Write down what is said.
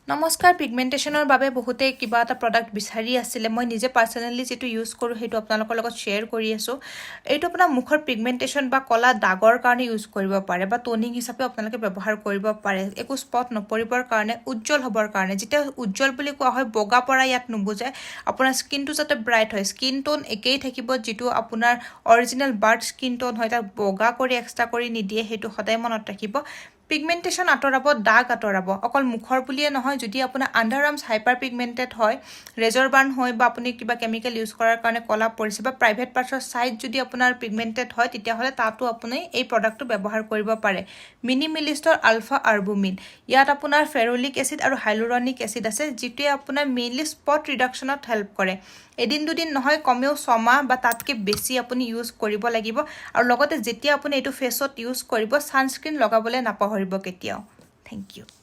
নমস্কাৰ পিগমেন্টেশনৰ বাবে বহুতে কিবা এটা প্ৰডাক্ট বিচাৰি আছিল মই নিজে পাৰ্সোনালি যেটো ইউজ কৰো হেতু আপোনালোকৰ লগত শেয়াৰ কৰি আছো এইটো আপোনাৰ মুখৰ পিগমেন্টেশন বা কলা দাগৰ কাৰণে ইউজ কৰিব পাৰে বা টোনিং হিচাপে আপোনালোকে ব্যৱহাৰ কৰিব পাৰে একো স্পট নপৰিবৰ কাৰণে উজ্জ্বল হবৰ কাৰণে যেটা উজ্জ্বল বুলি কোৱা হয় বগা পৰা ইয়াত নুবুজায় আপোনাৰ স্কিনটো যাতে ব্ৰাইট হয় স্কিন টোন একেই থাকিব যেটো আপোনাৰ অৰিজিনাল বাৰ্ড স্কিন টোন হয় তা বগা কৰি এক্সট্ৰা কৰি নিদিয়ে হেতু সদায় মনত ৰাখিব পিগমেন্টেশন আতৰাব দাগ আতৰাব অকল মুখৰ বুলিয়ে নহয় যদি আপোনাৰ আন্ডাৰআৰ্মছ হাইপাৰ পিগমেন্টেড হয় ৰেজৰ বাৰ্ণ হয় বা আপুনি কিবা কেমিক্যাল ইউজ কৰাৰ কাৰণে কলা পৰিছে বা প্ৰাইভেট পাৰ্টছৰ সাইড যদি আপোনাৰ পিগমেন্টেড হয় তেতিয়া হলে তাতো আপুনি এই প্ৰডাক্টটো ব্যৱহাৰ কৰিব পাৰে মিনিমেলিষ্টৰ আলফা আৰবুমিন ইয়াত আপোনাৰ ফেৰোলিক এসিড আৰু হাইলুৰনিক এসিড আছে যেটোৱে আপোনাৰ মেইনলি স্পট ৰিডাকশনত হেল্প কৰে এদিন দুদিন নহয় কমেও 6 মাহ বা তাতকে বেছি আপুনি ইউজ কৰিব লাগিব আৰু লগতে যেতিয়া আপুনি এটো ফেসত ইউজ কৰিব সানস্ক্ৰিন লগাবলৈ নাপাহৰিব কেতিয়াও থ্যাংক ইউ